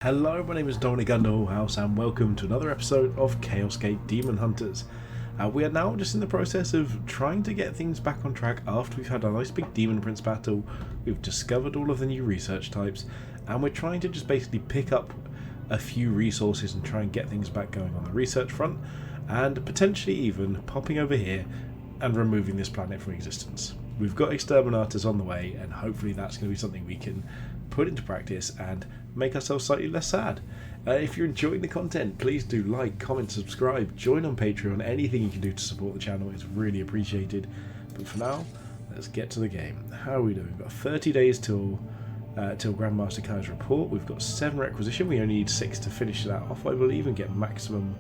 Hello, my name is Dominic Underhallhouse and welcome to another episode of Chaos Gate Demon Hunters. We are now just in the process of trying to get things back on track after we've had a nice big Demon Prince battle. We've discovered all of the new research types and we're trying to just basically pick up a few resources and try and get things back going on the research front, and potentially even popping over here and removing this planet from existence. We've got Exterminatus on the way and hopefully that's going to be something we can put into practice and make ourselves slightly less sad. If you're enjoying the content, please do like, comment, subscribe, join on Patreon. Anything you can do to support the channel is really appreciated. But for now, let's get to the game. How are we doing? We've got 30 days till Grandmaster Kai's report. We've got 7 requisition. We only need 6 to finish that off, I believe, and get maximum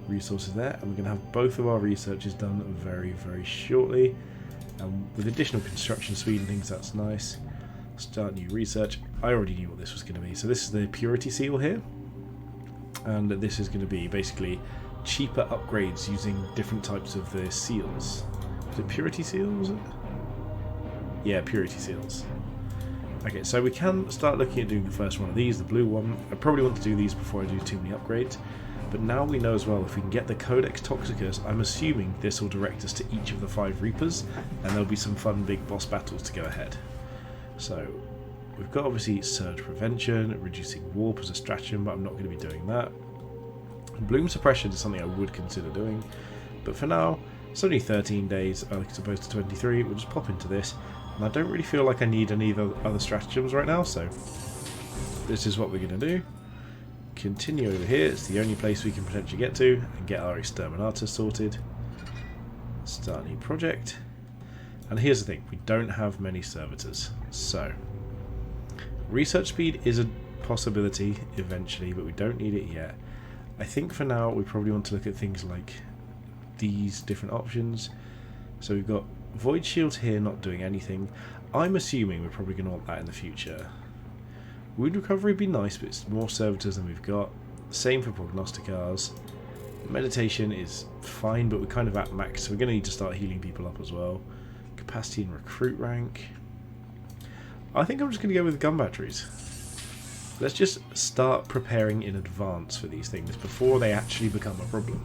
resources there. And we're going to have both of our researches done very, very shortly. And with additional construction speed and things, that's nice. Start new research. I already knew what this was going to be. So this is the purity seal here, and this is going to be basically cheaper upgrades using different types of the seals. Is it purity seals? Yeah, purity seals. Okay, so we can start looking at doing the first one of these, the blue one. I probably want to do these before I do too many upgrades, but now we know as well if we can get the Codex Toxicus, I'm assuming this will direct us to each of the 5 Reapers, and there'll be some fun big boss battles to go ahead. So we've got obviously surge prevention, reducing warp as a stratagem, but I'm not going to be doing that. Bloom suppression is something I would consider doing, but for now it's only 13 days as opposed to 23. We'll just pop into this, and I don't really feel like I need any other stratagems right now, so this is what we're going to do. Continue over here, it's the only place we can potentially get to, and get our Exterminatus sorted. Start a new project. And here's the thing, we don't have many servitors, so research speed is a possibility eventually, but we don't need it yet. I think for now we probably want to look at things like these different options. So we've got Void Shield here not doing anything. I'm assuming we're probably going to want that in the future. Wound Recovery would be nice, but it's more servitors than we've got. Same for Prognosticars. Meditation is fine, but we're kind of at max, so we're going to need to start healing people up as well. Capacity and recruit rank. I think I'm just going to go with gun batteries. Let's just start preparing in advance for these things before they actually become a problem.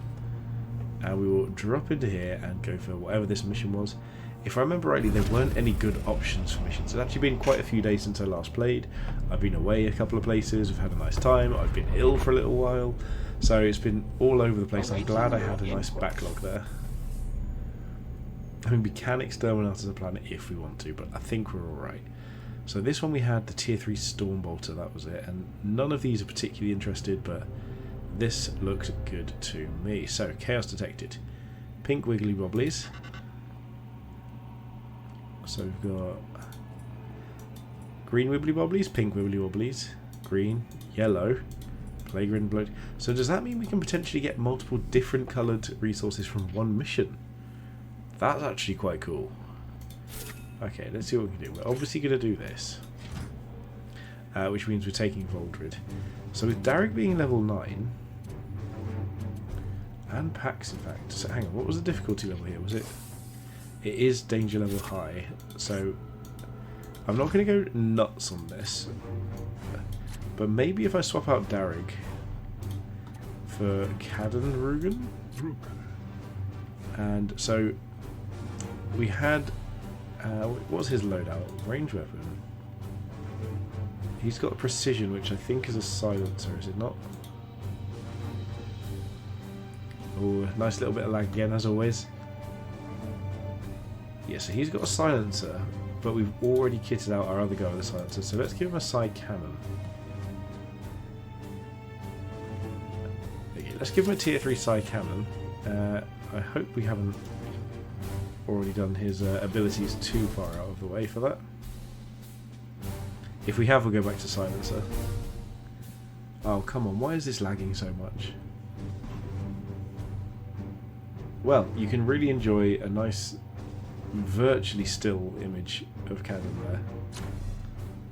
And we will drop into here and go for whatever this mission was. If I remember rightly, there weren't any good options for missions. It's actually been quite a few days since I last played. I've been away a couple of places, we've had a nice time, I've been ill for a little while. So it's been all over the place. I'm glad I had a nice backlog there. I mean, we can exterminate as a planet if we want to, but I think we're alright. So this one we had the tier 3 Stormbolter, that was it, and none of these are particularly interested, but this looks good to me. So, Chaos detected. Pink Wiggly Wobblies. So we've got green Wibbly Wobblies, pink Wibbly Wobblies, green, yellow, Plague-ridden Bloat. So does that mean we can potentially get multiple different coloured resources from one mission? That's actually quite cool. Okay, let's see what we can do. We're obviously going to do this, which means we're taking Voldred. So with Darrick being level 9, and Pax in fact, so hang on, what was the difficulty level here? Was it? It is danger level high, so I'm not going to go nuts on this, but maybe if I swap out Darrick for Kaden Rugen, and so we had, what was his loadout? Range weapon. He's got a precision, which I think is a silencer, is it not? Oh, nice little bit of lag again, as always. Yeah, so he's got a silencer, but we've already kitted out our other guy with a silencer, so let's give him a side cannon. Okay, let's give him a tier 3 side cannon. I hope we haven't already done his abilities too far out of the way for that. If we have, we'll go back to silencer. Oh, come on, why is this lagging so much? Well, you can really enjoy a nice, virtually still image of Kaden there.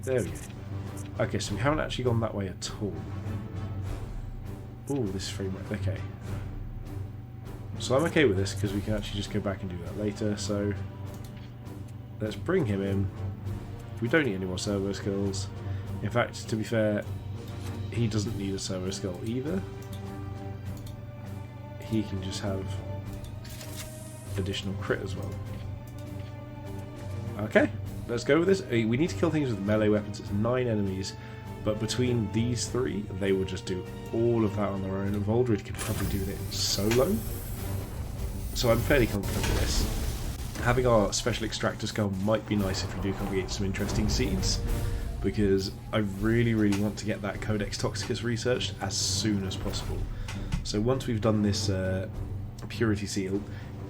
There we go. Okay, so we haven't actually gone that way at all. Ooh, this frame rate. Okay. So I'm okay with this because we can actually just go back and do that later. So let's bring him in. We don't need any more servo skills. In fact, to be fair, he doesn't need a servo skull either. He can just have additional crit as well. Okay, let's go with this. We need to kill things with melee weapons. It's 9 enemies, but between these 3, they will just do all of that on their own. And Voldred could probably do it solo. So I'm fairly confident with this. Having our special extractor skull might be nice if we do congregate some interesting seeds, because I really want to get that Codex Toxicus researched as soon as possible. So once we've done this Purity Seal,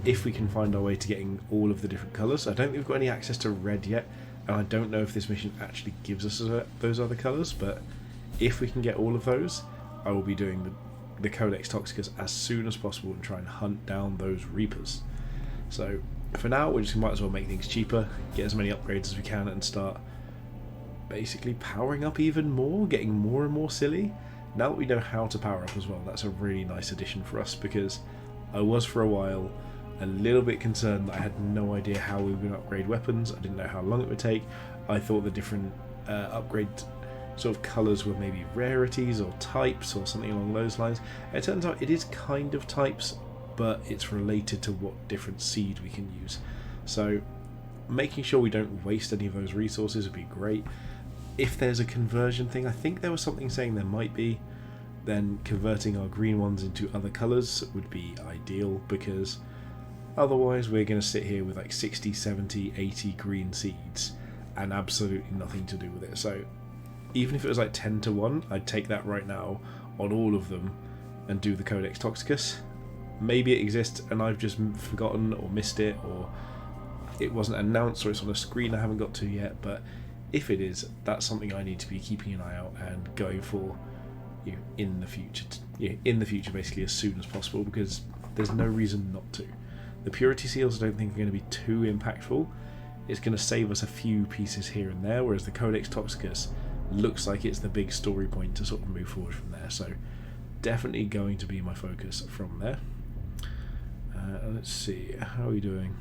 if we can find our way to getting all of the different colours. I don't think we've got any access to red yet, and I don't know if this mission actually gives us those other colours, but if we can get all of those, I will be doing the Codex Toxicus as soon as possible and try and hunt down those Reapers. So for now, we just might as well make things cheaper, get as many upgrades as we can, and start basically powering up even more, getting more and more silly. Now that we know how to power up as well, that's a really nice addition for us, because I was for a while a little bit concerned that I had no idea how we were going to upgrade weapons. I didn't know how long it would take. I thought the different upgrade sort of colours were maybe rarities or types or something along those lines. It turns out it is kind of types, but it's related to what different seed we can use. So making sure we don't waste any of those resources would be great. If there's a conversion thing, I think there was something saying there might be, then converting our green ones into other colours would be ideal, because otherwise we're going to sit here with like 60, 70, 80 green seeds and absolutely nothing to do with it. So even if it was like 10 to 1, I'd take that right now on all of them and do the Codex Toxicus. Maybe it exists and I've just forgotten or missed it, or it wasn't announced, or it's on a screen I haven't got to yet, but if it is, that's something I need to be keeping an eye out and going for, you know, in the future, basically as soon as possible, because there's no reason not to. The Purity Seals I don't think are going to be too impactful. It's going to save us a few pieces here and there, whereas the Codex Toxicus looks like it's the big story point to sort of move forward from there. So definitely going to be my focus from there. Let's see, how are we doing?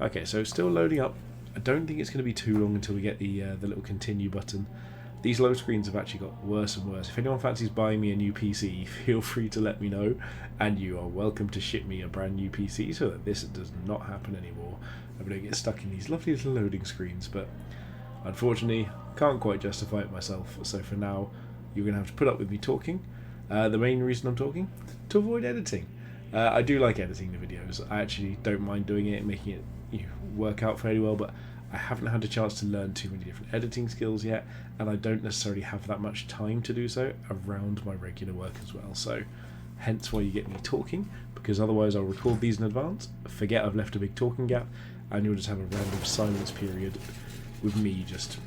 Okay, so it's still loading up. I don't think it's going to be too long until we get the little continue button. These load screens have actually got worse and worse. If anyone fancies buying me a new PC, feel free to let me know, and you are welcome to ship me a brand new PC so that this does not happen anymore. I don't get stuck in these lovely little loading screens, but unfortunately can't quite justify it myself. So for now, you're going to have to put up with me talking. The main reason I'm talking? To avoid editing. I do like editing the videos. I actually don't mind doing it, making it work out fairly well, but I haven't had a chance to learn too many different editing skills yet, and I don't necessarily have that much time to do so around my regular work as well. So hence why you get me talking, because otherwise I'll record these in advance, forget I've left a big talking gap, and you'll just have a random silence period with me just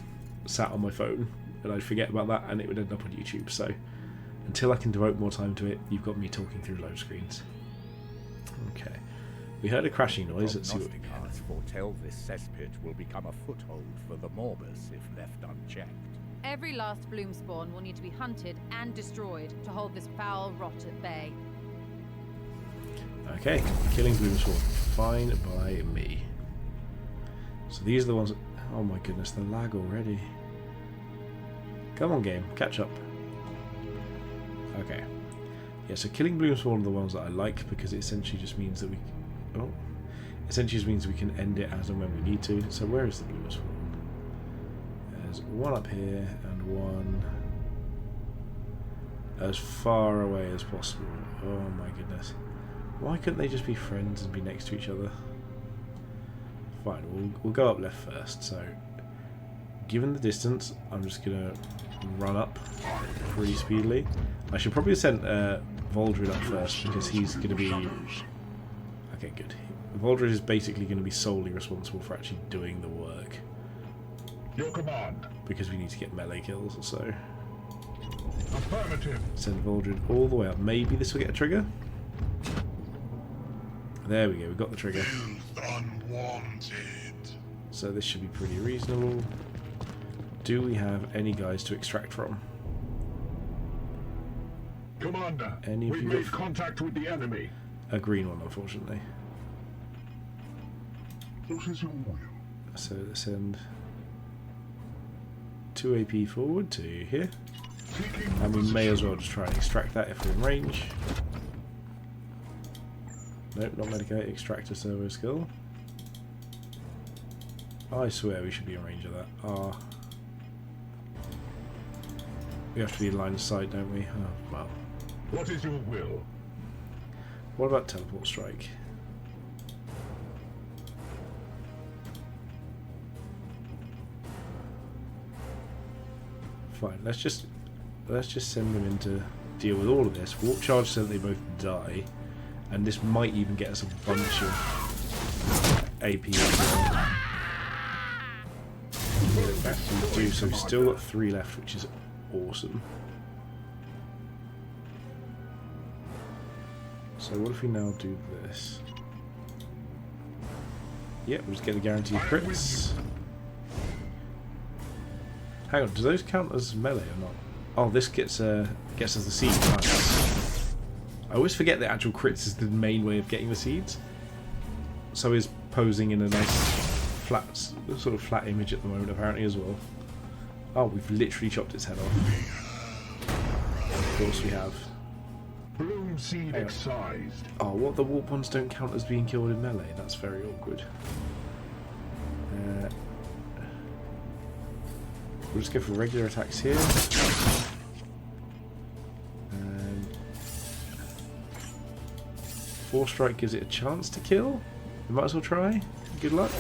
sat on my phone, and I'd forget about that and it would end up on YouTube. So until I can devote more time to it, you've got me talking through load screens. Okay, we heard a crashing noise. Let's see what we get. Foretell this cesspit will become a foothold for the Morbus if left unchecked. Every last bloom spawn will need to be hunted and destroyed to hold this foul rot at bay. Okay, killing bloom spawn, fine by me. So these are the ones that, oh my goodness, the lag already. Come on game, catch up. Okay. Yeah, so killing bloom spawn are the ones that I like, because it essentially just means that we can end it as and when we need to. So where is the bloom spawn? There's one up here and one as far away as possible. Oh my goodness. Why couldn't they just be friends and be next to each other? Fine, we'll go up left first. So given the distance, I'm just gonna run up pretty speedily. I should probably have sent Voldred up first, because he's gonna be... Okay, good. Voldred is basically going to be solely responsible for actually doing the work. Your command. Because we need to get melee kills, so... Affirmative. Send Voldred all the way up. Maybe this will get a trigger? There we go, we got the trigger. Unwanted. So this should be pretty reasonable. Do we have any guys to extract from? Commander, Any of we've you made got contact with the enemy. a green one, unfortunately. What is your will? So let's send 2 AP forward to here. And we may as well just try and extract that if we're in range. Nope, not medicate, extractor servo skill. I swear we should be in range of that. Ah. We have to be in line of sight, don't we? Oh, well. What is your will? What about teleport strike? Fine, let's just send them in to deal with all of this. Warp charge so that they both die, and this might even get us a bunch of AP as well. We do, so we've still got 3 left, which is awesome. So what if we now do this? Yep, we'll just get the guaranteed crits. Hang on, do those count as melee or not? Oh, this gets us the seed. Nice. I always forget that actual crits is the main way of getting the seeds. So is posing in a nice sort of flat image at the moment apparently as well. Oh, we've literally chopped its head off. Of course we have. Bloom seed excised. Oh, what, the warp ones don't count as being killed in melee? That's very awkward. We'll just go for regular attacks here. And Force Strike gives it a chance to kill. We might as well try. Good luck.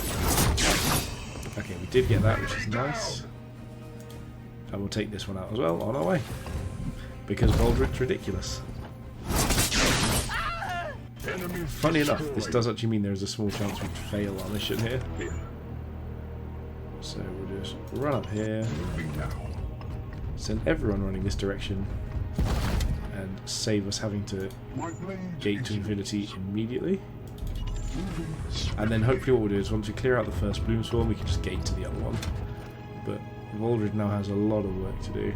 Okay, we did get that, which is nice. And we'll take this one out as well on our way. Because Voldrick's ridiculous. Funny enough, this does actually mean there is a small chance we'd fail our mission here. So we'll just run up here, send everyone running this direction, and save us having to gate to infinity immediately. And then hopefully what we'll do is once we clear out the first bloom swarm, we can just gate to the other one. But Voldred now has a lot of work to do,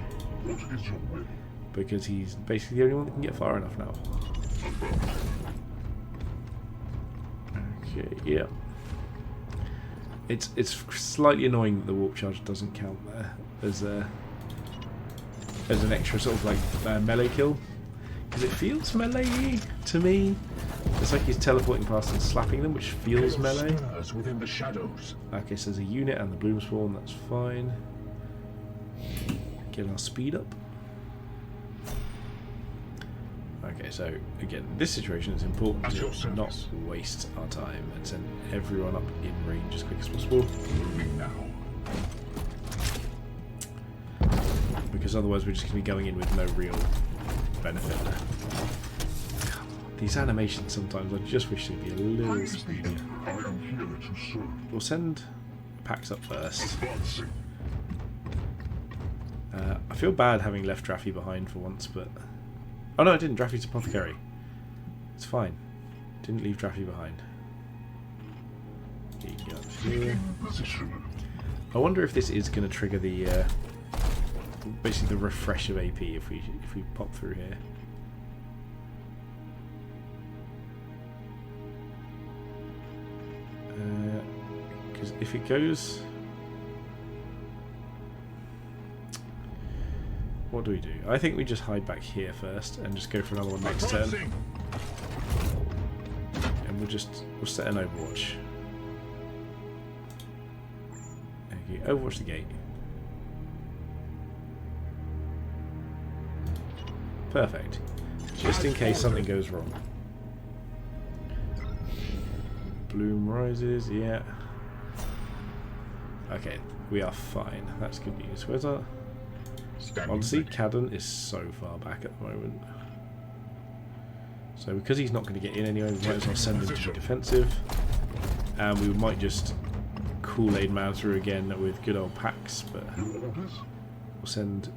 because he's basically the only one that can get far enough now. Okay, yeah. It's slightly annoying that the warp charge doesn't count there as an extra sort of like melee kill, because it feels melee to me. It's like he's teleporting past and slapping them, which feels melee. Within the shadows. Okay, so there's a unit and the bloom spawn. That's fine. Get our speed up. Okay, so again, this situation is important to not waste our time and send everyone up in range as quick as possible. Moving now. Because otherwise we're just going to be going in with no real benefit. These animations sometimes, I just wish they'd be a little speedier. I am here to serve. We'll send packs up first. I feel bad having left Draffy behind for once, but... Oh no, I didn't. Draffy's apothecary. It's fine. Didn't leave Draffy behind. Here. I wonder if this is going to trigger the basically the refresh of AP if we pop through here. Because if it goes... What do we do? I think we just hide back here first and just go for another one next turn. And we'll set an Overwatch. Okay, Overwatch the gate. Perfect. Just in case something goes wrong. Bloom rises, yeah. Okay, we are fine. That's good news. Where's our... Honestly, Cadden is so far back at the moment. So because he's not going to get in anyway, we might as well send him to be defensive. And we might just Kool-Aid man through again with good old Pax, but we'll send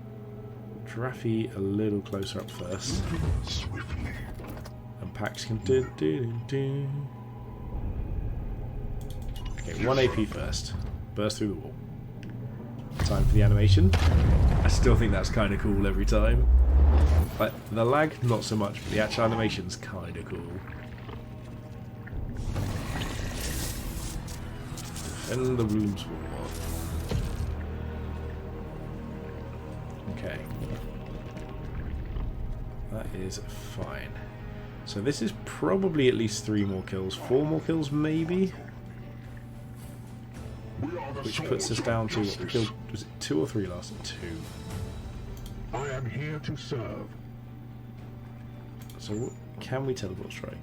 Draffy a little closer up first. And Pax can do. Okay, 1 AP first. Burst through the wall. Time for the animation. I still think that's kind of cool every time. Like, the lag, not so much, but the actual animation's kind of cool. And the room's war. Okay. That is fine. So this is probably at least 3 more kills. 4 more kills, maybe? Which puts us down to, what we killed, was it 2 or 3 last? 2. I am here to serve. So what, can we teleport strike?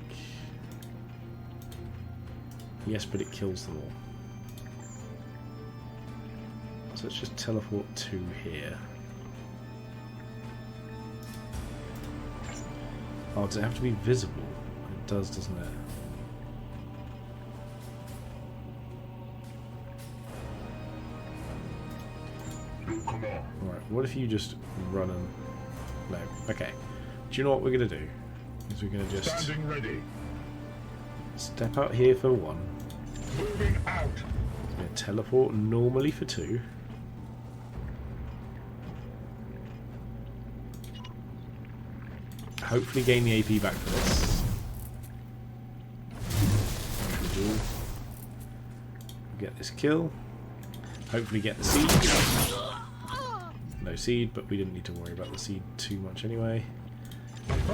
Yes, but it kills them all. So let's just teleport 2 here. Oh, does it have to be visible? It does, doesn't it? Come on. Right, what if you just run and... No. Okay. Do you know what we're going to do? Is we're going to just Standing ready. step out here for 1. Moving out. We're going to teleport normally for 2. Hopefully gain the AP back for this. We'll get this kill. Hopefully get the seed. No seed, but we didn't need to worry about the seed too much anyway.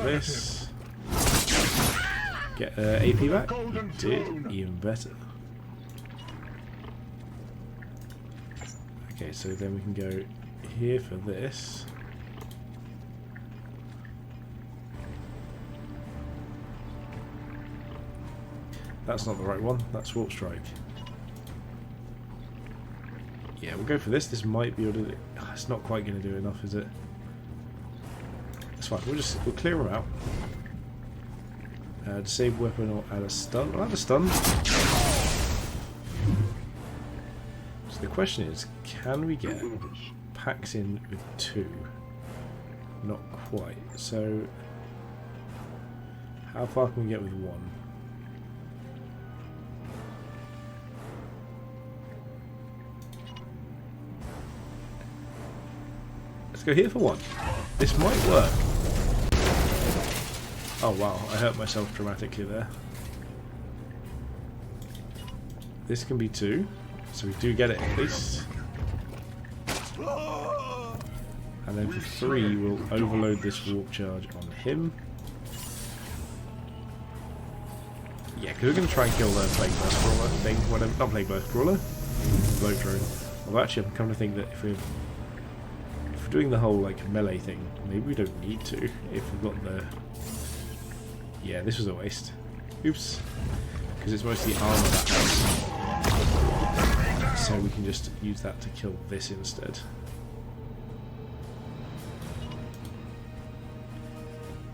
This. Get AP back. Did even better. Okay, so then we can go here for this. That's not the right one. That's Warp Strike. Yeah, we'll go for this. This might be able to... It's not quite going to do enough, is it? That's fine. We'll clear them out. Disable weapon or add a stun. I'll add a stun. So the question is, can we get packs in with 2? Not quite. So how far can we get with 1? Let's go here for 1. This might work. Oh wow, I hurt myself dramatically there. This can be 2, so we do get it at least. And then for 3, we'll overload this warp charge on him. Yeah, because we're going to try and kill the Plague Burst Brawler thing, whatever, not Plague Burst Brawler, Blow Drone. Although actually I'm coming to think that if we're doing the whole like melee thing, maybe we don't need to if we've got the... Yeah, this was a waste. Oops. Because it's mostly armor that has. So we can just use that to kill this instead.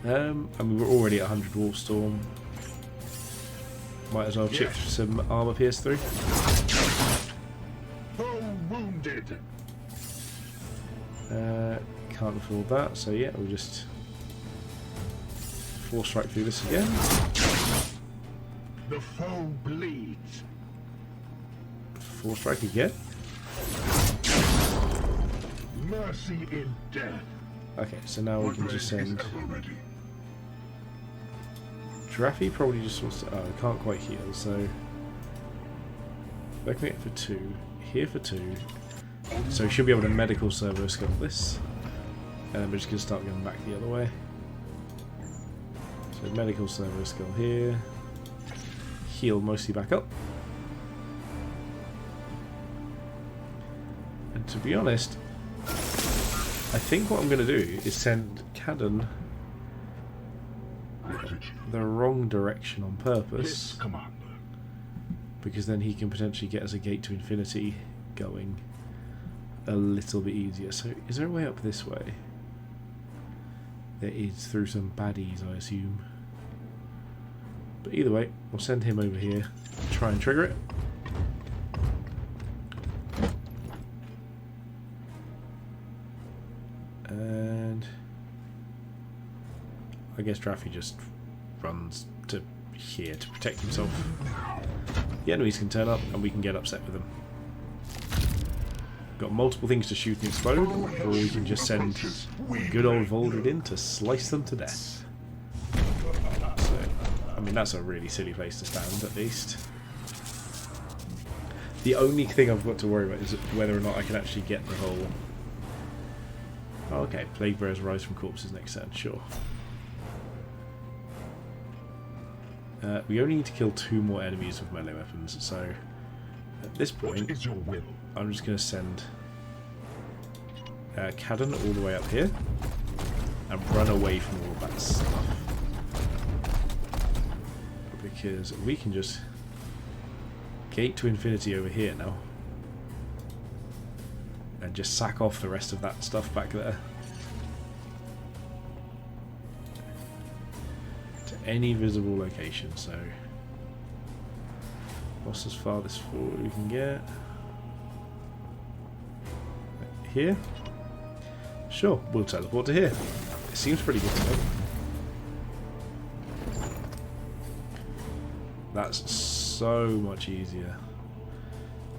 I mean, we're already at 100 Wolf Storm. Might as well chip some armor pierce through. Foe wounded. Can't afford that, so yeah, we'll just Force Strike through this again. The foe bleeds. Force Strike again. Mercy in death. Okay, so now we can just send... Draffy probably just wants to... Oh, he can't quite heal, so... Back it for 2. Here for 2. So we should be able to medical servo skill this. And then we're just going to start going back the other way. So medical servo skill here. Heal mostly back up. And to be honest, I think what I'm going to do is send Cadden the wrong direction on purpose. Yes, Commander. Because then he can potentially get us a Gate to Infinity going a little bit easier. So is there a way up this way? There is, through some baddies, I assume. But either way, we'll send him over here, try and trigger it. And I guess Draffy just runs to here to protect himself. The enemies can turn up and we can get upset with them. Got multiple things to shoot and explode, or we can just send good old Voldred in to slice them to death. So, I mean, that's a really silly place to stand, at least. The only thing I've got to worry about is whether or not I can actually get the whole Oh, okay, plague bearers rise from corpses next turn, sure. We only need to kill 2 more enemies with melee weapons, so at this point, What is your will? I'm just going to send Cadden all the way up here and run away from all of that stuff. Because we can just gate to infinity over here now and just sack off the rest of that stuff back there to any visible location. So what's as farthest forward we can get? Here? Sure, we'll teleport to here. It seems pretty good to me. That's so much easier.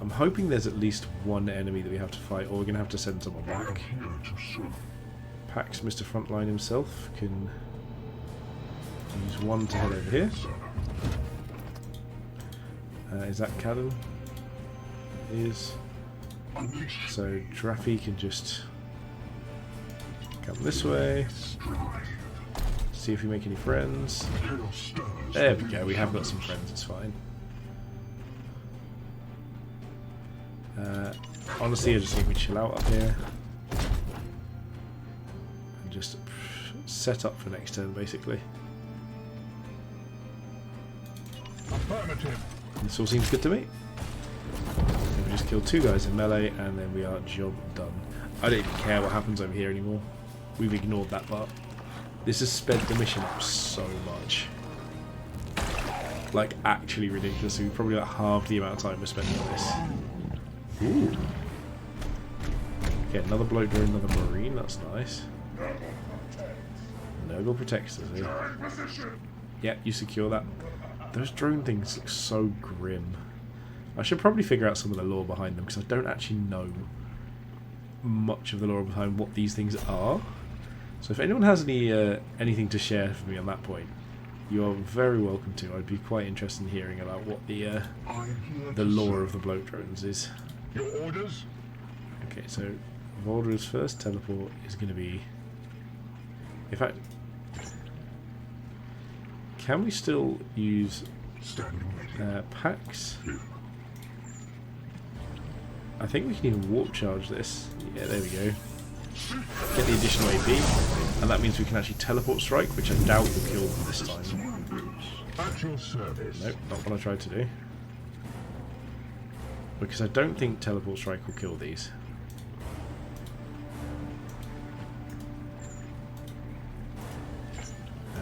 I'm hoping there's at least one enemy that we have to fight, or we're going to have to send someone I am back. here to serve. Pax, Mr. Frontline himself, can use one to head over here. Is that Cadden? Is. Unleash So Draffy can just come this way, strive. see if we make any friends. Chaos stirs. There we go, we have got some friends, it's fine. Honestly, I just think we chill out up here and just set up for next turn, basically. Affirmative. This all seems good to me. So we just kill 2 guys in melee and then we are job done. I don't even care what happens over here anymore. We've ignored that part. This has sped the mission up so much. Like, actually ridiculous. We've probably like half the amount of time we're spending on this. Ooh. Okay, another bloke drone, another marine, that's nice. Nurgle protects us here. Yeah, you secure that. Those drone things look so grim. I should probably figure out some of the lore behind them, because I don't actually know much of the lore behind what these things are. So if anyone has any anything to share for me on that point, you are very welcome to. I'd be quite interested in hearing about what the lore of the bloke drones is. Your orders? Okay, so Voldra's first teleport is going to be... In fact, can we still use Standing ready. Pax? I think we can even warp charge this. Yeah, there we go. Get the additional AP, and that means we can actually teleport strike, which I doubt will kill them this time. At your service. Nope, not what I tried to do. Because I don't think teleport strike will kill these.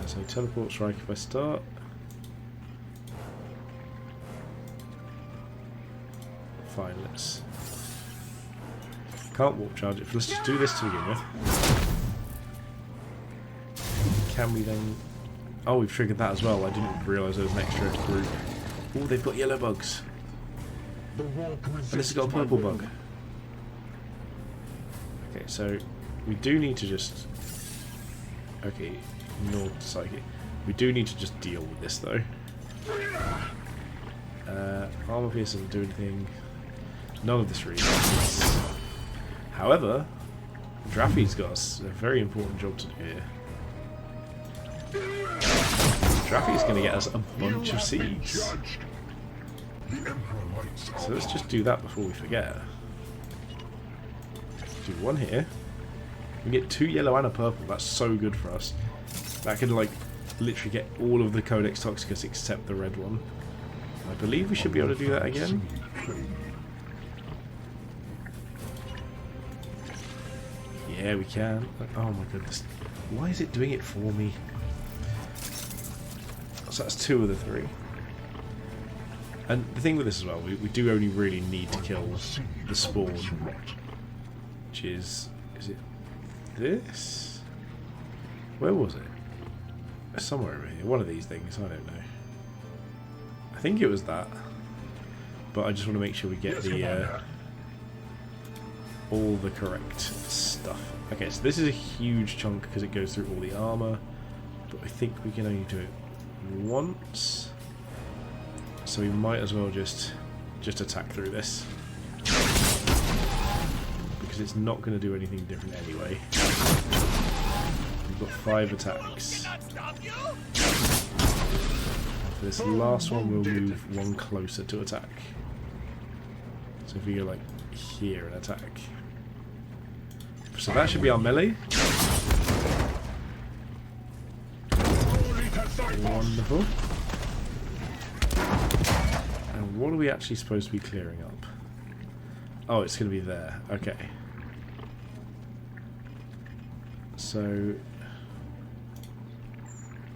So teleport strike if I start. Fine, let's... Can't warp charge it. Let's just do this to begin with. Can we then... Oh, we've triggered that as well. I didn't realise there was an extra group. Oh, they've got yellow bugs. The warp And this has resists got a my purple will. bug. Okay, so we do need to just... Okay, North Psychic. We do need to just deal with this though. Armor Pierce doesn't do anything. None of this really does. However, Draffy's got a very important job to do here. Draffy's going to get us a bunch of seeds. Judged. The Emperor lights So let's just do that before we forget. Do one here. We get 2 yellow and a purple. That's so good for us. That could like literally get all of the Codex Toxicus except the red one. I believe we should be able to do that again. Yeah, we can. Oh my goodness. Why is it doing it for me? So that's 2 of the 3. And the thing with this as well, we do only really need to kill the spawn, which is it this? Where was it? Somewhere over here. One of these things, I don't know. I think it was that. But I just want to make sure we get the all the correct stuff. Okay, so this is a huge chunk because it goes through all the armor, but I think we can only do it once. So we might as well just attack through this. Because because it's not going to do anything different anyway. We've got 5 attacks. For this last one, we'll move one closer to attack. So if we go like here and attack. So that should be our melee. Wonderful. And what are we actually supposed to be clearing up? Oh, it's going to be there. Okay. So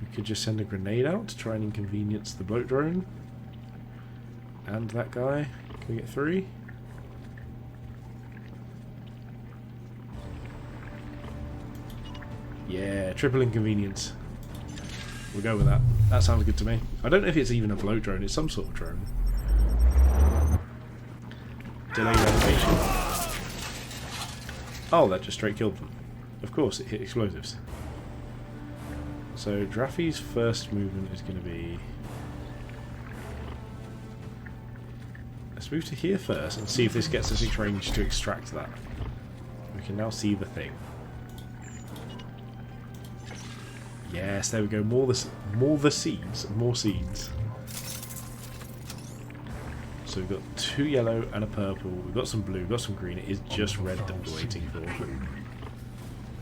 we could just send a grenade out to try and inconvenience the bloat drone. And that guy. Can we get 3? Yeah, triple inconvenience. We'll go with that. That sounds good to me. I don't know if it's even a bloat drone. It's some sort of drone. Delay animation. Oh, that just straight killed them. Of course, it hit explosives. So Draffy's first movement is going to be... Let's move to here first and see if this gets us in range to extract that. We can now see the thing. Yes, there we go. More the seeds. More seeds. So we've got 2 yellow and a purple. We've got some blue. We've got some green. It is just red that we're waiting for.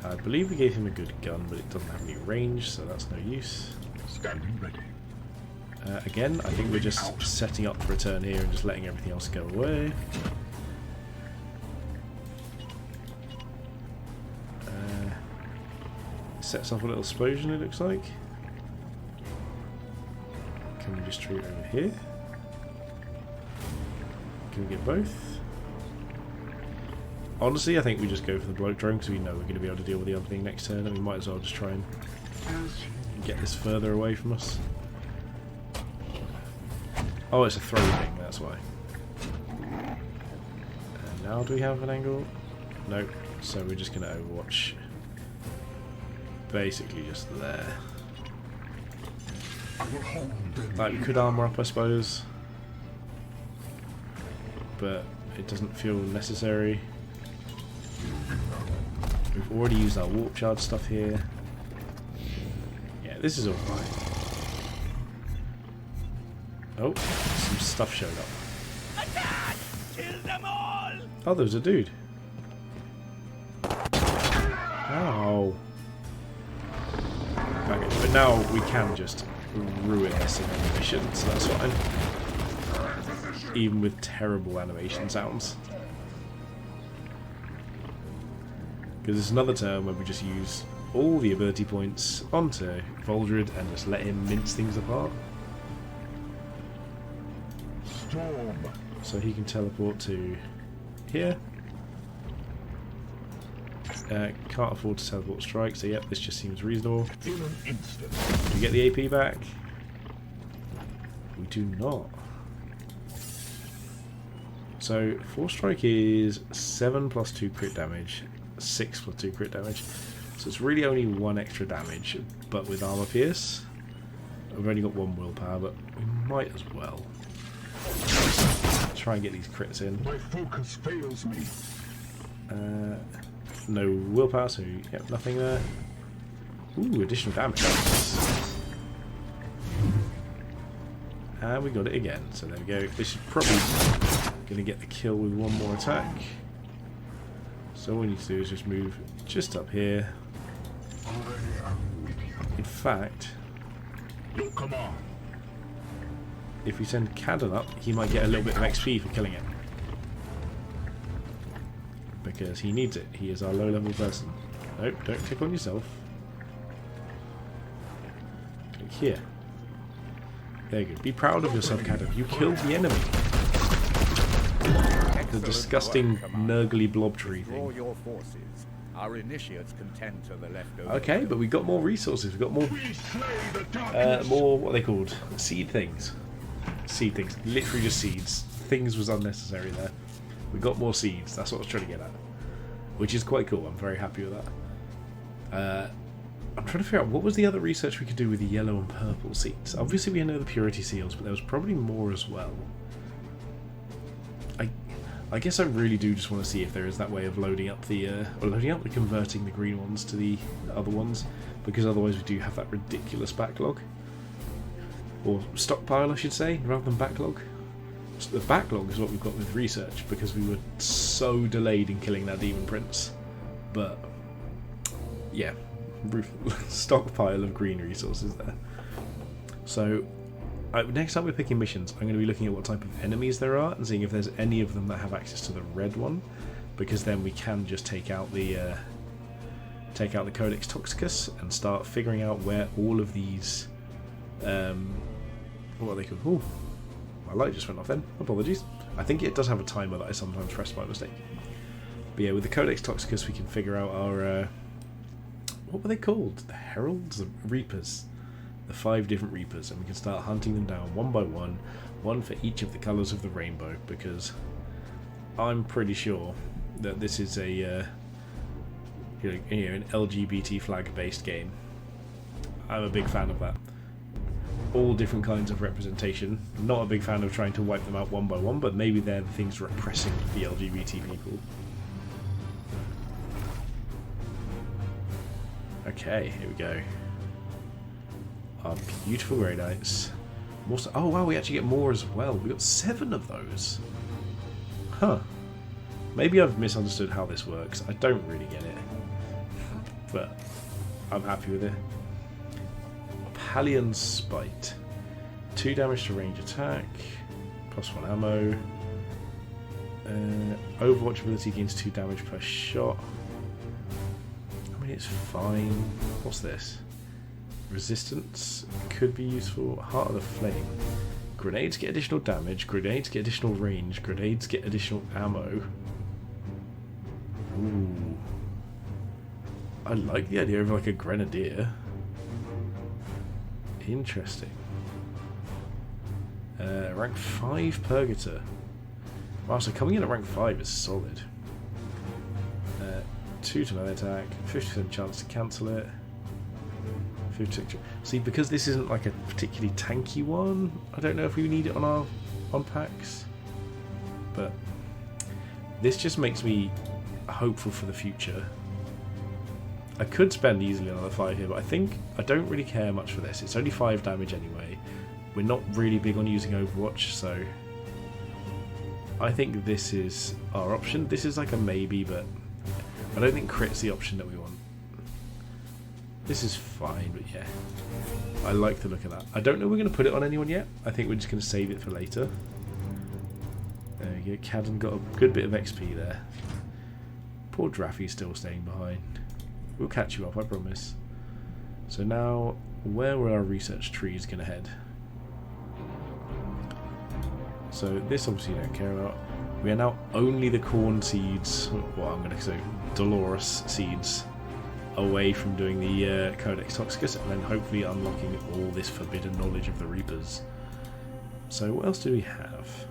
I believe we gave him a good gun, but it doesn't have any range, so that's no use. Standing ready. Again, I think we're just setting up for a turn here and just letting everything else go away. Sets off a little explosion, it looks like. Can we just treat it over here? Can we get both? Honestly, I think we just go for the bloat drone because we know we're going to be able to deal with the other thing next turn, and we might as well just try and get this further away from us. Oh, it's a throw thing, that's why. And now do we have an angle? Nope. So we're just going to overwatch. Basically just there. Like, we could armor up, I suppose. But it doesn't feel necessary. We've already used our warp charge stuff here. Yeah, this is alright. Oh, some stuff showed up. Attack! Kill them all! Oh, there was a dude. Ow. Okay, but now we can just ruin this in animation, so that's fine. Even with terrible animation sounds. Because it's another turn where we just use all the ability points onto Voldred and just let him mince things apart. Storm. So he can teleport to here. Can't afford to teleport strike, so yep, this just seems reasonable. In an instant. Do we get the AP back? We do not. So 4 strike is 7 plus 2 crit damage, 6 plus 2 crit damage. So it's really only 1 extra damage, but with armor pierce, we've only got 1 willpower, but we might as well try and get these crits in. My focus fails me. No willpower, so yep, nothing there. Ooh, additional damage. And we got it again, so there we go. This is probably going to get the kill with 1 more attack. So all we need to do is just move just up here. I am with you. In fact, Your command. if we send Cadden up, he might get a little bit of XP for killing it. Because he needs it. He is our low level person. Nope, don't click on yourself. Click here. There you go. Be proud of yourself, Cadden. You killed the enemy. The disgusting, nurgly blob tree Draw thing. your forces. Our initiates can tend to the leftover. Okay, but we got more resources. We got more, We slay the darkness. more what are they called? Seed things. Seed things. Literally just seeds. Things was unnecessary there. We got more seeds. That's what I was trying to get at. Which is quite cool. I'm very happy with that. I'm trying to figure out what was the other research we could do with the yellow and purple seeds. Obviously we know the purity seals, but there was probably more as well. I guess I really do just want to see if there is that way of loading up the converting the green ones to the other ones, because otherwise we do have that ridiculous backlog. Or stockpile, I should say, rather than backlog. So the backlog is what we've got with research, because we were so delayed in killing that demon prince. But yeah, stockpile of green resources there. So next time we're picking missions, I'm going to be looking at what type of enemies there are and seeing if there's any of them that have access to the red one, because then we can just take out the Codex Toxicus and start figuring out where all of these what are they called? Ooh, my light just went off then. Apologies. I think it does have a timer that I sometimes press by mistake. But yeah, with the Codex Toxicus we can figure out our what were they called? The Heralds? The Reapers. The 5 different Reapers, and we can start hunting them down one by one for each of the colours of the rainbow, because I'm pretty sure that this is a an LGBT flag based game. I'm a big fan of that. All different kinds of representation. Not a big fan of trying to wipe them out one by one, but maybe they're the things repressing the LGBT people. Okay, here we go. Our beautiful gradites. Oh wow, we actually get more as well. We got 7 of those. Huh. Maybe I've misunderstood how this works. I don't really get it. But I'm happy with it. Pallion Spite. 2 damage to range attack. +1 ammo. Overwatch ability gains 2 damage per shot. I mean, it's fine. What's this? Resistance could be useful. Heart of the Flame. Grenades get additional damage. Grenades get additional range. Grenades get additional ammo. Ooh. I like the idea of like a grenadier. Interesting. Rank 5 Purgator. Wow, so coming in at rank 5 is solid. 2 to melee attack. 50% chance to cancel it. See, because this isn't like a particularly tanky one, I don't know if we need it on packs, but this just makes me hopeful for the future. I could spend easily another 5 here, but I don't really care much for this. It's only 5 damage anyway. We're not really big on using Overwatch, so I think this is our option. This is like a maybe, but I don't think crit's the option that we want. This is fine, but yeah. I like the look of that. I don't know if we're going to put it on anyone yet. I think we're just going to save it for later. There we go. Cadden got a good bit of XP there. Poor Draffy's still staying behind. We'll catch you up, I promise. So now, where were our research trees going to head? So this obviously you don't care about. We are now only the corn seeds, well I'm going to say Dolores seeds, away from doing the Codex Toxicus, and then hopefully unlocking all this forbidden knowledge of the Reapers. So what else do we have?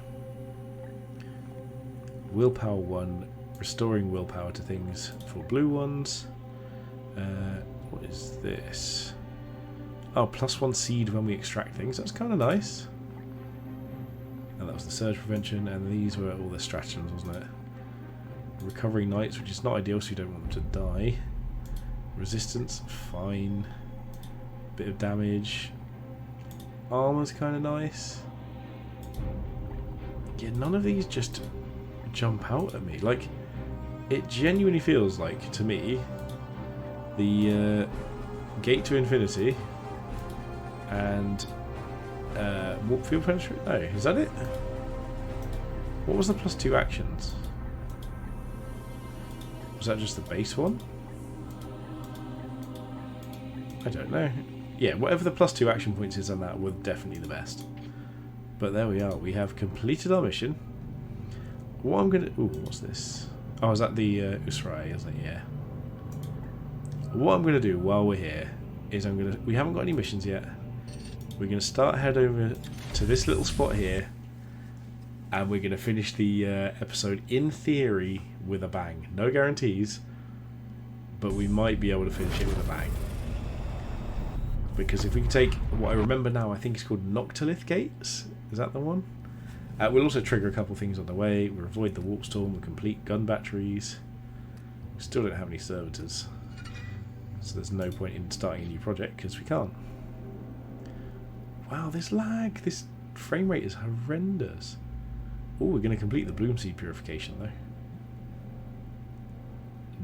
Willpower 1, restoring willpower to things for blue ones. What is this? Oh, +1 seed when we extract things. That's kind of nice. And that was the surge prevention, and these were all the stratagems, wasn't it? Recovering knights, which is not ideal, so you don't want them to die. Resistance, fine. Bit of damage. Armor's kind of nice. Yeah, none of these just jump out at me. Like, it genuinely feels like, to me, the Gate to Infinity and Warp Field Penetrate? No, is that it? What was the +2 actions? Was that just the base one? I don't know. Yeah, whatever the +2 action points is on that were definitely the best. But there we are. We have completed our mission. What I'm gonna... Ooh, what's this? Oh, is that the Usrai, isn't it? Yeah. What I'm gonna do while we're here is I'm gonna... We haven't got any missions yet. We're gonna head over to this little spot here, and we're gonna finish the episode in theory with a bang. No guarantees, but we might be able to finish it with a bang. Because if we can take what I remember now, I think it's called Noctilith Gates. Is that the one? We'll also trigger a couple things on the way. We'll avoid the warp storm. We'll complete gun batteries. We still don't have any servitors, so there's no point in starting a new project because we can't. Wow, this lag, this frame rate is horrendous. Oh, we're going to complete the bloom seed purification though.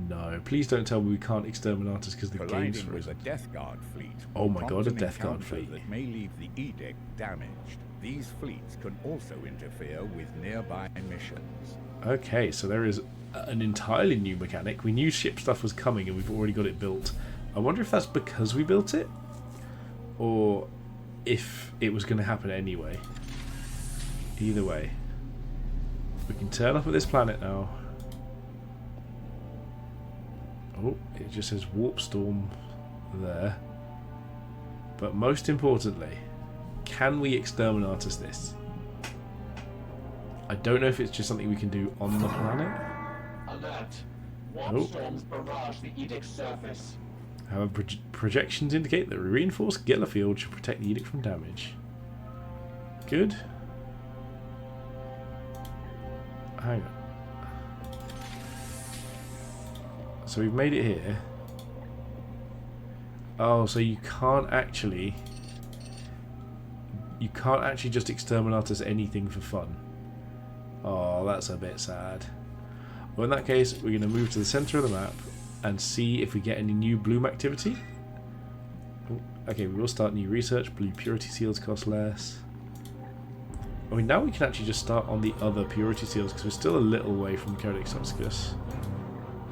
No, please don't tell me we can't exterminatus because the game's Colliding with a frozen. Death Guard fleet. Oh my god, a prompts an Death Guard encounter fleet. that may leave the Edict damaged. These fleets can also interfere with nearby missions. Okay, so there is an entirely new mechanic. We knew ship stuff was coming and we've already got it built. I wonder if that's because we built it, or if it was going to happen anyway. Either way, we can turn up at this planet now. Oh, it just says warp storm there. But most importantly, can we exterminatus this? I don't know if it's just something we can do on the planet. Alert! Warp storms barrage the Edict's surface. However, projections indicate that a reinforced Geller field should protect the Edict from damage. Good. Hang on. So we've made it here. Oh, so you can't actually just exterminatus anything for fun. Oh, that's a bit sad. Well, in that case, we're going to move to the centre of the map and see if we get any new bloom activity. Oh, okay, we will start new research. Blue purity seals cost less. I mean, now we can actually just start on the other purity seals because we're still a little way from Codex Toxicus.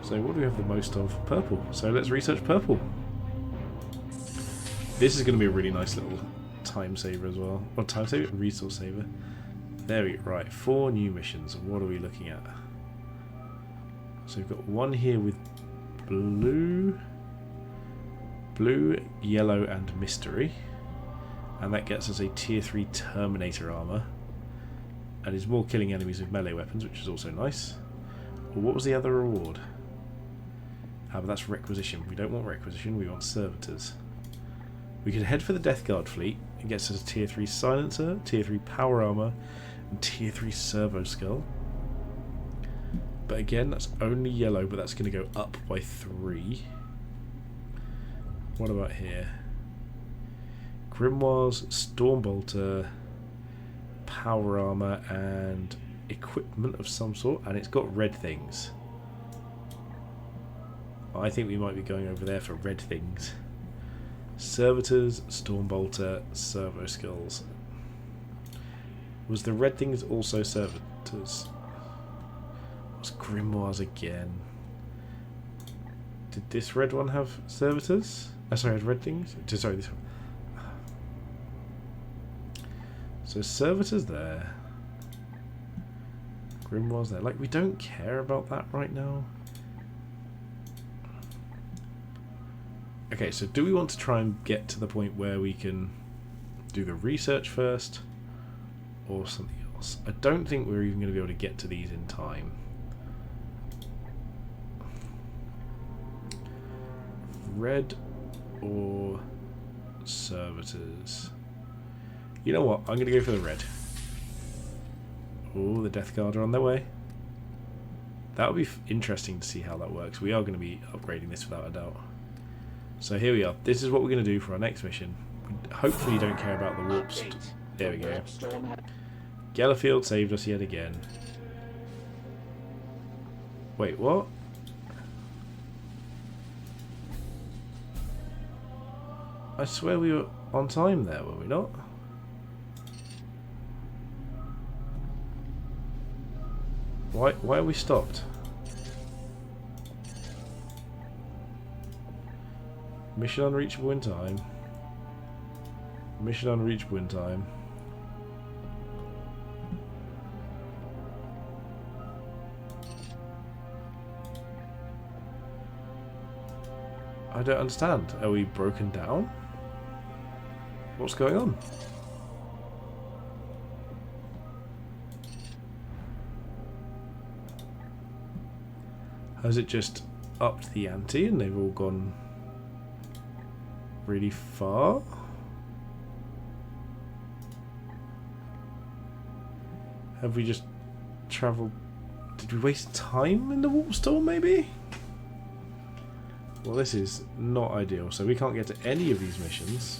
So what do we have the most of? Purple. So let's research purple. This is going to be a really nice little time saver as well. Or time saver? Resource saver. There we go. Right, 4 new missions. What are we looking at? So we've got one here with blue, yellow and mystery. And that gets us a tier 3 Terminator armor. And is more killing enemies with melee weapons, which is also nice. Well, what was the other reward? But that's requisition. We don't want requisition, we want servitors. We could head for the Death Guard fleet. It gets us a tier 3 silencer, tier 3 power armor, and tier 3 servo skull. But again, that's only yellow, but that's going to go up by 3. What about here? Grimoires, Stormbolter, power armor, and equipment of some sort, and it's got red things. I think we might be going over there for red things. Servitors, Stormbolter, servo skulls. Was the red things also servitors? Was Grimoires again? Did this red one have servitors? Sorry, had red things? Sorry, this one. So servitors there. Grimoires there. Like, we don't care about that right now. Okay, so do we want to try and get to the point where we can do the research first, or something else? I don't think we're even going to be able to get to these in time. Red or servitors? You know what? I'm going to go for the red. Oh, the Death Guard are on their way. That would be interesting to see how that works. We are going to be upgrading this without a doubt. So here we are. This is what we're going to do for our next mission. We hopefully don't care about the warps. There we go. Gellerfield saved us yet again. Wait, what? I swear we were on time there, were we not? Why are we stopped? Mission unreachable in time. Mission unreachable in time. I don't understand. Are we broken down? What's going on? Has it just upped the ante and they've all gone really far? Have we just travelled? Did we waste time in the warp storm, maybe? Well, this is not ideal, so we can't get to any of these missions.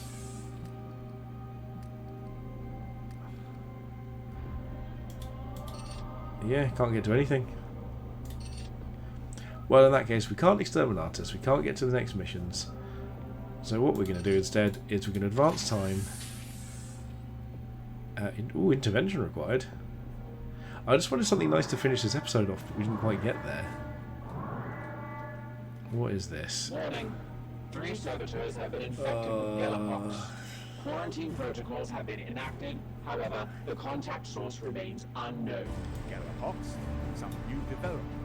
Yeah, can't get to anything. Well, in that case, we can't Exterminatus, we can't get to the next missions. So what we're going to do instead is we're going to advance time. Intervention required. I just wanted something nice to finish this episode off, but we didn't quite get there. What is this? Warning. 3 servitors have been infected with Galapox. Quarantine protocols have been enacted. However, the contact source remains unknown. Galapox? Some new development.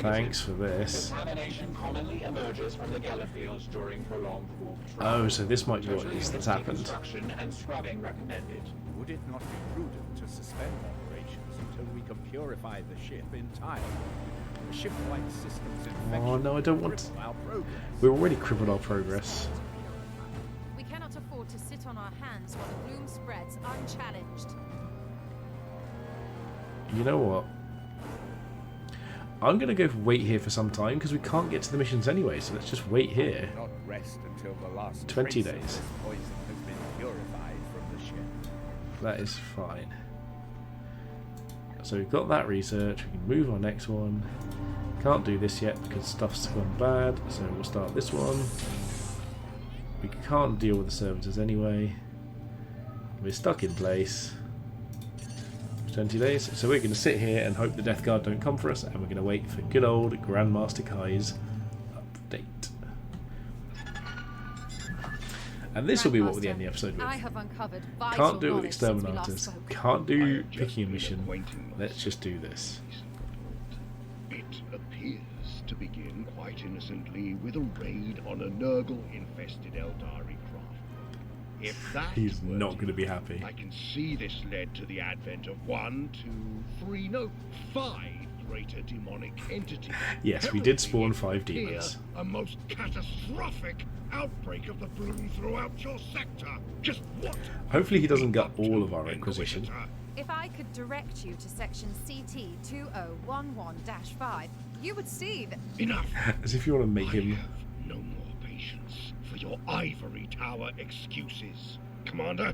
Thanks for this. Contamination commonly emerges from the Gala fields during prolonged warp travel. Oh, so this might be what it is that's happened. Deconstruction and scrubbing recommended. Would it not be prudent to suspend operations until we can purify the ship entirely? The ship-wide systems infection Oh no, I don't want to. cripple our progress. We've already crippled our progress. We cannot afford to sit on our hands while the bloom spreads unchallenged. You know what? I'm going to go wait here for some time because we can't get to the missions anyway, so let's just wait here. Not rest until the last 20 trace of days. this poison has been purified from the ship. That is fine. So we've got that research, we can move on next one. Can't do this yet because stuff's gone bad, so we'll start this one. We can't deal with the servitors anyway. We're stuck in place. 20 days. So we're going to sit here and hope the Death Guard don't come for us, and we're going to wait for good old Grandmaster Kai's update. And this will be what we end the episode with. I have uncovered vital Can't do it with knowledge since we last Exterminators. spoke. Can't do I have just picking a been mission. acquainting Let's just do this. It appears to begin quite innocently with a raid on a Nurgle-infested Eldari craft. If that He's were not going to be happy. I can see this led to the advent of 5 greater demonic entities. Yes, we did spawn heralding 5 demons. here a most catastrophic outbreak of the bloom throughout your sector. Just what? Hopefully he doesn't get Up all to, of our Inquisition. Inquisitor? If I could direct you to section CT 2011-5, you would see that. Enough. As if you want to make I him... have no more patience for your ivory tower excuses. Commander,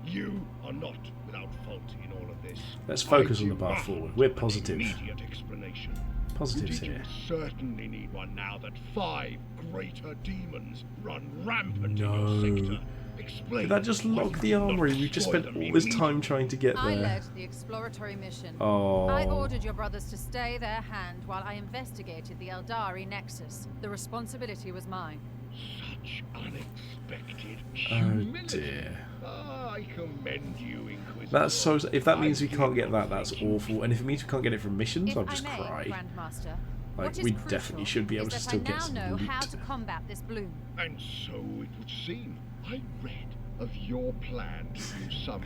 you are not without fault in all of this. Let's focus I on the do path not forward. We're want an positive. Immediate explanation. Positives Indeed, here. you certainly need one now that 5 greater demons run rampant No. in your sector. Explain. Did that just why lock you the did not armory? We just destroy spent them all this immediately. time trying to get I there. led the exploratory mission. Oh. I ordered your brothers to stay their hand while I investigated the Eldari Nexus. The responsibility was mine. Such unexpected Oh humility. dear. I commend you, Inquisitor. That's so... If that means we I can't did get not that, that's think you awful. And if it means we can't get it from missions, If I'll I just may, cry. Grandmaster, Like, what is we crucial definitely should be able is to that still I get now some know how loot. to combat this bloom. And so it would seem. I read of your plan to use some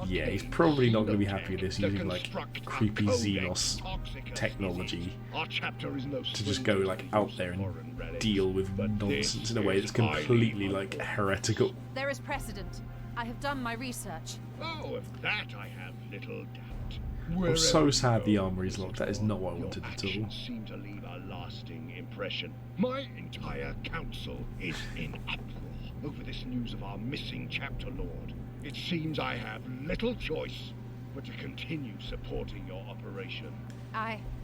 Yeah, he's arcane probably not gonna be xenotech happy with this, to using, like, construct a creepy codex Xenos toxicus technology species. Our chapter is no to just go, stranger like, to the out use there of and foreign relics, deal with but nonsense this in a way is that's completely, highly like, unorthodox. heretical. There is precedent. I have done my research. Oh, of that I have little doubt. I'm so Wherever sad you the go, armory is locked. That is not what I your wanted at all. actions seem to leave a lasting impression. My entire council is in uproar over this news of our missing chapter lord. It seems I have little choice but to continue supporting your operation.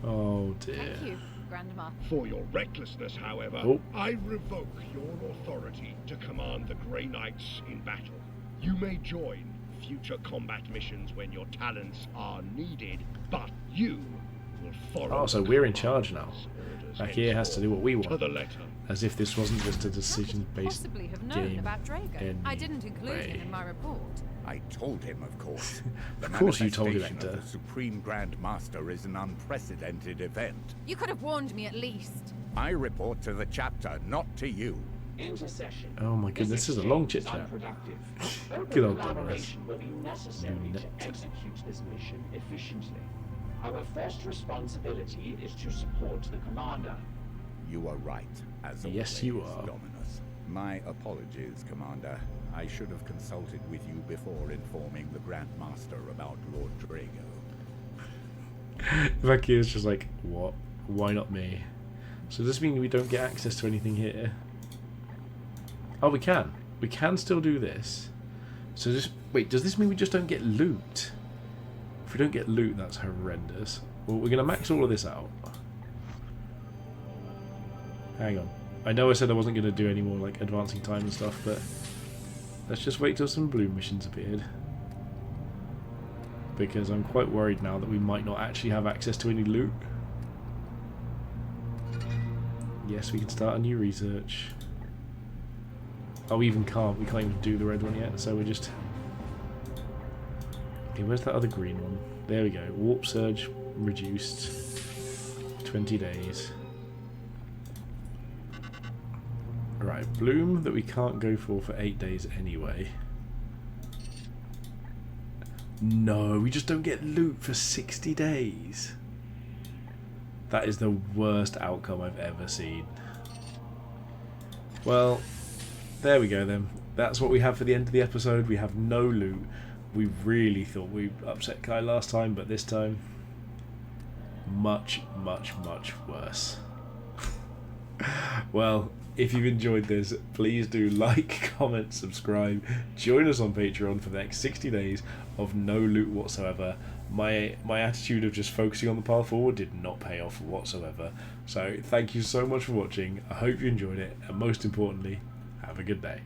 Oh dear. Thank you, Grandma. For your recklessness, however, Oh. I revoke your authority to command the Grey Knights in battle. You may join future combat missions when your talents are needed, but you will follow. Oh, so the we're in charge now. Commander's orders Akir has to do what we henceforth, want. To the letter. As if this wasn't just a How could you decision-based possibly have known game. about Drago? I didn't include anyway. him in my report. I told him, of course. The Of course you told him, manifestation Hector. of the Supreme Grand Master is an unprecedented event. You could have warned me at least. I report to the chapter, not to you. Intercession. Oh my goodness, this is a long chit chat. Unproductive. Good old Collaboration will be necessary Unit. to execute this mission efficiently. Our first responsibility is to support the commander. You are right, as Yes, always, you are. Dominus. My apologies, Commander. I should have consulted with you before informing the Grand Master about Lord Drago. Vakir's just like, what? Why not me? So does this mean we don't get access to anything here? Oh, we can. We can still do this. So just wait, does this mean we just don't get loot? If we don't get loot, that's horrendous. Well, we're going to max all of this out. Hang on. I know I said I wasn't going to do any more like advancing time and stuff, but let's just wait till some blue missions appeared. Because I'm quite worried now that we might not actually have access to any loot. Yes, we can start a new research. Oh, we even can't. We can't even do the red one yet, so we're just... Okay, where's that other green one? There we go. Warp surge reduced. 20 days. Right, bloom that we can't go for 8 days anyway. No, we just don't get loot for 60 days. That is the worst outcome I've ever seen. Well, there we go then. That's what we have for the end of the episode. We have no loot. We really thought we upset Kai last time, but this time, much, much, much worse. Well, if you've enjoyed this, please do like, comment, subscribe, join us on Patreon for the next 60 days of no loot whatsoever. My attitude of just focusing on the path forward did not pay off whatsoever. So thank you so much for watching. I hope you enjoyed it, and most importantly, have a good day.